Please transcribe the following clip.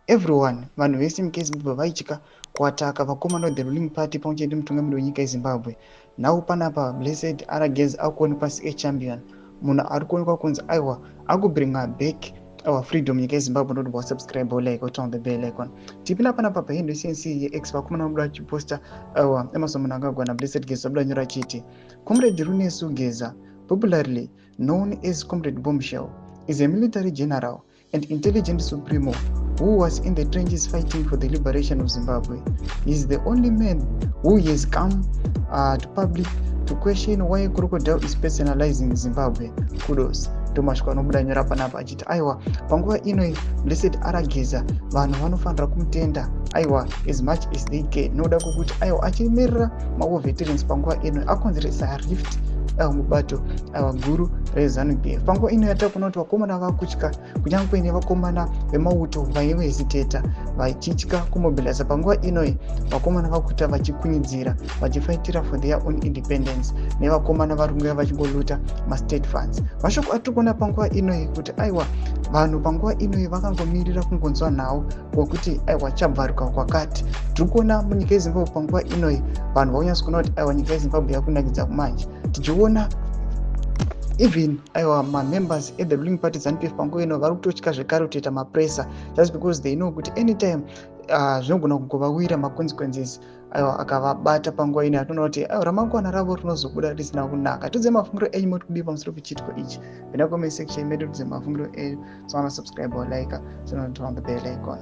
everyone, vanhu vese munyika yezimbabwe vaitya kuataka vakomana the ruling party pamwechete mutungamiri wenyika yezimbabwe. Nhau panapa Blessed Aragez akuonekwa sechampion, munhu ari kuonekwa kunzi aiwa akubringa back our freedom nyika yezimbabwe. Noti wasubscribe like turn on the bell icon. Tipinda panapa pahindo cnc yex vakomana vabuda vachiposta aiwa emerson munhu akagwana Blessed Geza vabuda nyora chiti Comrade Runesu Geza, popularly known as Comrade Bombshell, is a military general and intelligence supremo who was in the trenches fighting for the liberation of Zimbabwe. He is the only man who has come to public to question why crocodile is personalizing Zimbabwe. Kudos. Tomashwa anobuda nyora panapa achiti aiwa panguva inoi Blessed Arageza vanhu vanofanira kumutenda aiwa as much as they can. Noda kukuti aiwa achimirira mawo veterans panguva inoi akonzeresa rift mubato guru reZANU-PF. Panguva ino yatakuona kuti vakomana vakutya kunyange kuine vakomana vemauto vaivehesiteta vachitya kumobiliza. Panguva inoi vakomana vakuita vachikunyidzira vachifaitira for their own independence nevakomana vari kunge vachingoluta mastate funds. Mashoko atiri kuona panguva inoi kuti aiwa vanhu panguva inoi vakangomirira kungonzwa nhau kwokuti aiwa chabvaruka kwakati. Tiri kuona munyika yezimbabwe panguva inoi vanhu vakunyatsa kuona kuti aiwa nyika yezimbabwe yakunakidza kumanje. Tichiona even aiwa mamembers at the ruling party ZANU-PF panguva ino vari kutotya zvekare kutoita mapresa just because they know kuti anytime zvinogona kungovawira maconsequences aiwa akavabata panguva ino yatoona kuti ramangwana ravo rinozobuda risina kunaka. Tudze mafungiro enyu moti kudii pamusoro pechitiko ichi. Pinda comment section medu tudze mafungiro enyu. So subscribe or like, so turn on the bell icon.